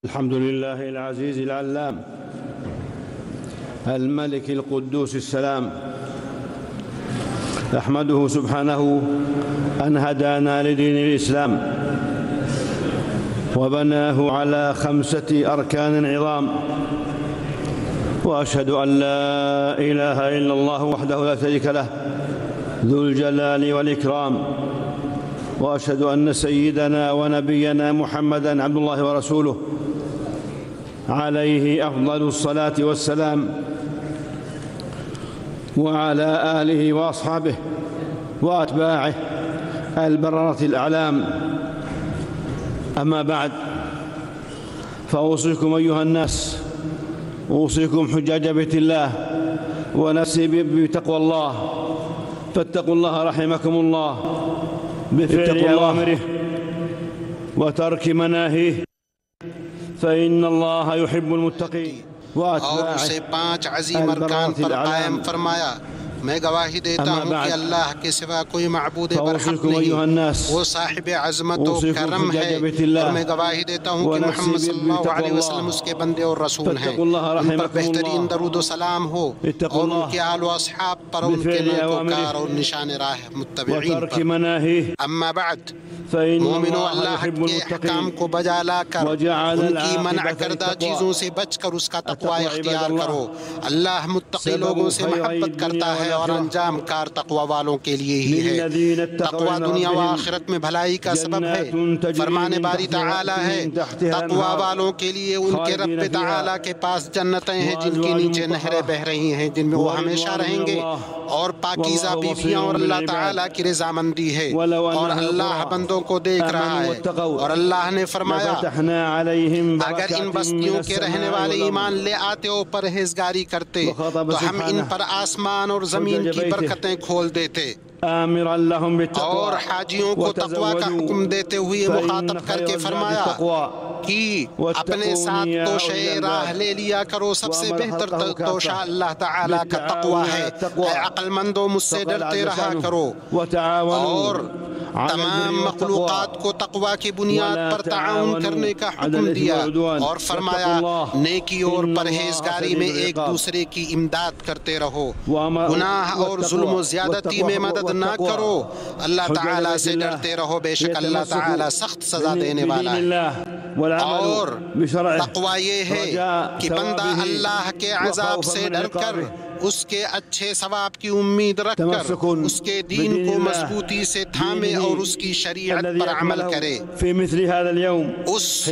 الحمد لله العزيز العلام الملك القدوس السلام. أحمده سبحانه أن هدانا لدين الإسلام وبناه على 5 أركان عظام، وأشهد أن لا إله إلا الله وحده لا شريك له ذو الجلال والإكرام، وأشهد أن سيدنا ونبينا محمدًا عبد الله ورسوله عليه أفضل الصلاة والسلام، وعلى آله وأصحابه وأتباعه البررة الأعلام. أما بعد، فأوصيكم أيها الناس، أوصيكم حجاج بيت الله ونفسي بتقوى الله، فاتقوا الله رحمكم الله بفعل أوامره وترك مناهيه، فإن الله يحب المتقين. اور اسے 5 عظیم ارکان پر قائم فرمایا. میں گواہی دیتا ہوں کہ اللہ کے سوا کوئی معبود برحق نہیں، وہ صاحب عظمت و کرم ہے، اور میں گواہی دیتا ہوں کہ محمد صلی اللہ علیہ وسلم اس کے بندے اور رسول ہیں. ان پر بہترین درود و سلام ہو، اور ان کے آل و اصحاب پر، ان کے نیکوکار اور نشان راہ متبعین پر. اما بعد، مومنو، اللہ کے احکام کو بجا لا کر ان کی منع کردہ چیزوں سے بچ کر اس کا تقوی اختیار کرو. اللہ متقی لوگوں سے محبت کرتا ہے، اور انجام کار تقوی والوں کے لیے ہی ہے. تقوی دنیا و آخرت میں بھلائی کا سبب ہے. فرمان باری تعالی ہے، تقوی والوں کے لیے ان کے رب تعالی کے پاس جنتیں ہیں جن کے نیچے نہریں بہ رہی ہیں، جن میں وہ ہمیشہ رہیں گے، اور پاکیزہ بیویاں، اور اللہ تعالی کی رضامندی ہے، اور اللہ بندوں کو دیکھ رہا ہے. اور اللہ نے فرمایا، اگر ان بستیوں کے رہنے والے ایمان لے آتے اور پرہیزگاری کرتے تو ہم ان پر آسمان اور زمین کی برکتیں کھول دیتے. اور حاجیوں کو تقوی کا حکم دیتے ہوئے مخاطب کر کے فرمایا کہ اپنے ساتھ توشہ راہ لے لیا کرو، سب سے بہتر توشہ اللہ تعالیٰ کا تقوی ہے. اے عقل مندوں، مجھ سے ڈرتے رہا کرو. اور تمام مخلوقات کو تقوی کی بنیاد پر تعاون کرنے کا حکم دیا، اور فرمایا نیکی اور پرہیزگاری میں ایک دوسرے کی امداد کرتے رہو، گناہ اور ظلم و زیادتی میں مدد نہ کرو، اللہ تعالیٰ سے ڈرتے رہو، بے شک اللہ تعالیٰ سخت سزا دینے والا ہے. اور تقوی یہ ہے کہ بندہ اللہ کے عذاب سے ڈر کر، اس کے اچھے ثواب کی امید رکھ کر، اس کے دین کو مضبوطی سے تھامے اور اس کی شریعت پر عمل کرے. اس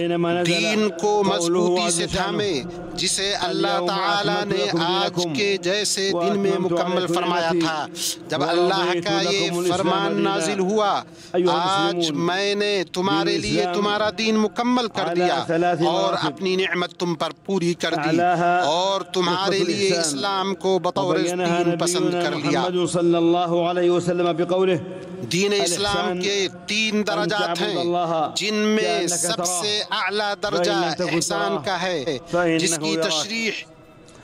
دین کو مضبوطی سے تھامے جسے اللہ تعالیٰ نے آج کے جیسے دن میں مکمل فرمایا تھا. جب اللہ کا یہ فرمان نازل ہوا، آج میں نے تمہارے لیے تمہارا دین مکمل کر دیا اور اپنی نعمت تم پر پوری کر دی، اور تمہارے لیے اسلام کو بطور دین پسند کر لیا. دین اسلام کے 3 درجات ہیں، جن میں سب سے اعلیٰ درجہ احسان کا ہے، جس کی تشریح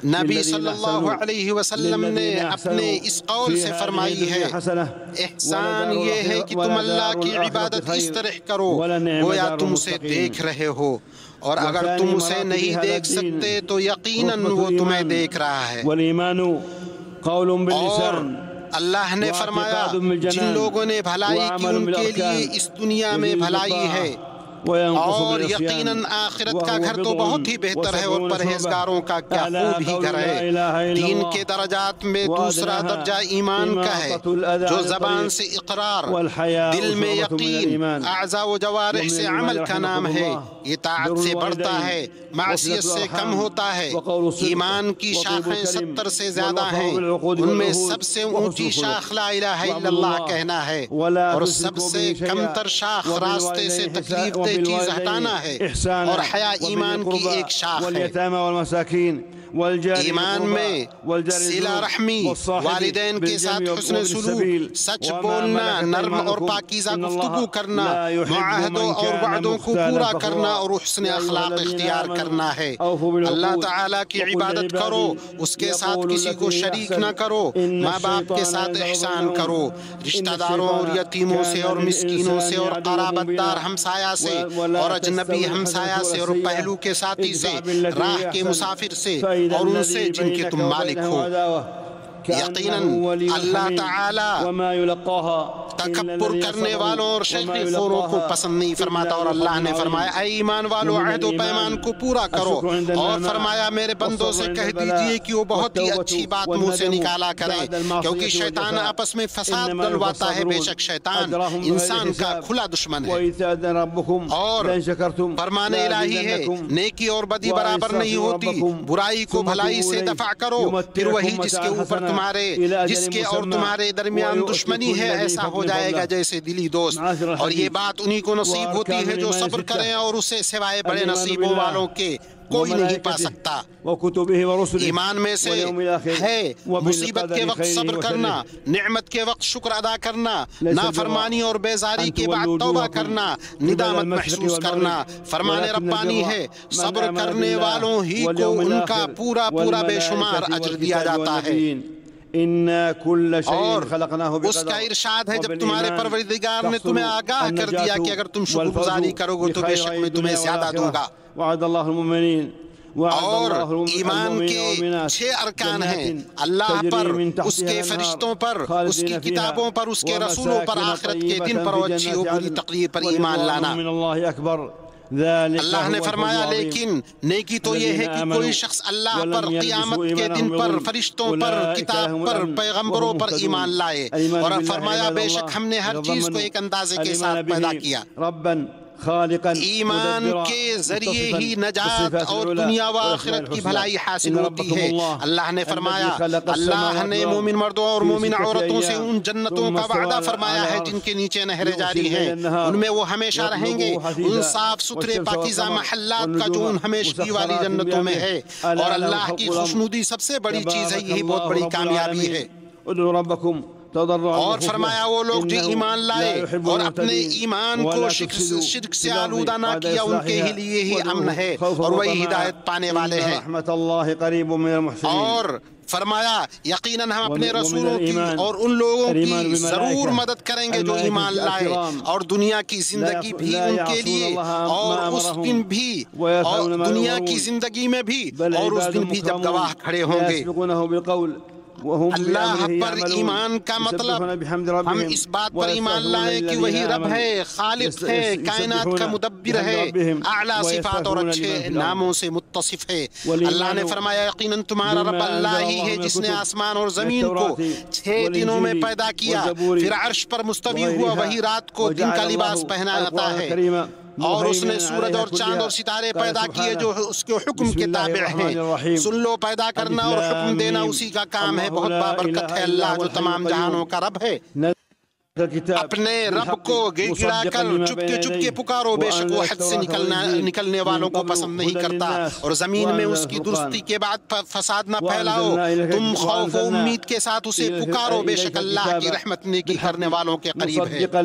نبی صلی اللہ علیہ وسلم نے اپنے اس قول سے فرمائی ہے. احسان یہ ہے کہ تم اللہ کی عبادت اس طرح کرو گویا تم اسے دیکھ رہے ہو، اور اگر تم اسے نہیں دیکھ سکتے تو یقیناً وہ تمہیں دیکھ رہا ہے. اور اللہ نے فرمایا، جن لوگوں نے بھلائی کی ان کے لیے اس دنیا میں بھلائی ہے، اور یقیناً آخرت کا گھر تو بہت ہی بہتر ہے، اور پرہیزگاروں کا کیا خوب ہی گھر ہے. دین کے درجات میں دوسرا درجہ ایمان کا ہے، جو زبان سے اقرار، دل میں یقین، اعضاء و جوارح سے عمل کا نام ہے. یہ طاعت سے بڑھتا ہے، معصیت سے کم ہوتا ہے. ایمان کی شاخیں 70 سے زیادہ ہیں، ان میں سب سے اونچی شاخ لا الہ الا اللہ کہنا ہے، اور سب سے کم تر شاخ راستے سے تکلیف چیز ہٹانا ہے. اور حیا ایمان کی ایک شاخ ہے. ایمان میں صلہ رحمی، والدین کے ساتھ حسن سلوک، سچ بولنا، نرم اور پاکیزہ گفتگو کرنا، معاہدوں اور وعدوں کو پورا کرنا اور حسن اخلاق اختیار کرنا ہے۔ اللہ تعالیٰ کی عبادت کرو، اس کے ساتھ کسی کو شریک نہ کرو، ماں باپ کے ساتھ احسان کرو، رشتہ داروں اور یتیموں سے اور مسکینوں سے اور قرابت دار ہمسایہ سے اور اجنبی ہمسایہ سے اور پہلو کے ساتھی سے، راہ کے مسافر سے اور ان سے جن کے تم مالک ہو۔ یقیناً اللہ تعالیٰ تکبر کرنے والوں اور شیخی خوروں کو پسند نہیں فرماتا، اور اللہ نے فرمایا اے ایمان والو عہد و پیمان کو پورا کرو، اور فرمایا میرے بندوں سے کہہ دیجئے کہ وہ بہت ہی اچھی بات منہ سے نکالا کریں، کیونکہ شیطان آپس میں فساد ڈلواتا ہے، بے شک شیطان انسان کا کھلا دشمن ہے۔ اور فرمان الہی ہے نیکی اور بدی برابر نہیں ہوتی، برائی کو بھلائی سے دفع کرو، پھر وہی جس کے اوپر جس کے اور تمہارے درمیان دشمنی ہے ایسا ہو جائے گا جیسے دلی دوست، اور یہ بات انہی کو نصیب ہوتی ہے جو صبر کریں، اور اسے سوائے بڑے نصیبوں والوں کے کوئی نہیں پا سکتا۔ ایمان میں سے ہے مصیبت کے وقت صبر کرنا، نعمت کے وقت شکر ادا کرنا، نافرمانی اور بیزاری کے بعد توبہ کرنا، ندامت محسوس کرنا۔ فرمان ربانی ہے صبر کرنے والوں ہی کو ان کا پورا پورا بے شمار اجر دیا جاتا ہے۔ اور اس کا ارشاد ہے جب تمہارے پروردگار نے تمہیں آگاہ کر دیا کہ اگر تم شکر گزاری کرو گے تو بے شک میں تمہیں زیادہ دوں گا۔ اور ایمان کے 6 ارکان ہیں، اللہ پر، اس کے فرشتوں پر، اس کی کتابوں پر، اس کے رسولوں پر، آخرت کے دن پر اور اچھی و بری تقدیر پر ایمان لانا۔ اللہ نے فرمایا لیکن نیکی تو یہ ہے کہ کوئی شخص اللہ پر، قیامت کے دن پر، فرشتوں پر، کتاب پر، پیغمبروں پر ایمان لائے، اور فرمایا بے شک ہم نے ہر چیز کو ایک اندازے کے ساتھ پیدا کیا۔ ایمان کے ذریعے ہی نجات اور دنیا و آخرت کی بھلائی حاصل ہوتی ہے۔ اللہ نے فرمایا اللہ نے مومن مردوں اور مومن عورتوں سے ان جنتوں کا وعدہ فرمایا ہے جن کے نیچے نہریں جاری ہیں، ان میں وہ ہمیشہ رہیں گے، ان صاف ستھرے پاکیزہ محلات کا جو ان ہمیشگی والی جنتوں میں ہے، اور اللہ کی خوشنودی سب سے بڑی چیز ہے، یہی بہت بڑی کامیابی ہے۔ اور فرمایا وہ لوگ جو ایمان لائے اور اپنے ایمان کو شرک سے آلودہ نہ کیا، ان کے لیے ہی امن ہے اور وہی ہدایت پانے والے ہیں۔ اور فرمایا یقیناً ہم اپنے رسولوں کی اور ان لوگوں کی ضرور مدد کریں گے جو ایمان لائے، اور دنیا کی زندگی بھی ان کے لیے، اور اس دن بھی، اور دنیا کی زندگی میں بھی، اور اس دن بھی جب گواہ کھڑے ہوں گے۔ اللہ پر ایمان کا مطلب ہم اس بات پر ایمان لائیں کہ وہی رب ہے، خالق ہے، کائنات کا مدبر ہے، اعلیٰ صفات اور اچھے ناموں سے متصف ہے۔ اللہ نے فرمایا یقیناً تمہارا رب اللہ ہی ہے جس نے آسمان اور زمین کو 6 دنوں میں پیدا کیا، پھر عرش پر مستوی ہوا، وہی رات کو دن کا لباس پہناتا ہے، اور اس نے سورج اور چاند اور ستارے پیدا کیے جو اس کے حکم کے تابع ہیں۔ سن لو، پیدا کرنا اور حکم دینا اسی کا کام ہے، بہت بابرکت ہے اللہ جو تمام جہانوں کا رب ہے۔ اپنے رب کو گڑ گڑا کر چپکے پکارو، بے شک وہ حد سے نکلنے والوں کو پسند نہیں کرتا، اور زمین میں اس کی درستی کے بعد فساد نہ پھیلاؤ، تم خوف و امید کے ساتھ اسے پکارو، بے شک اللہ کی رحمت نیکی کرنے والوں کے قریب ہے۔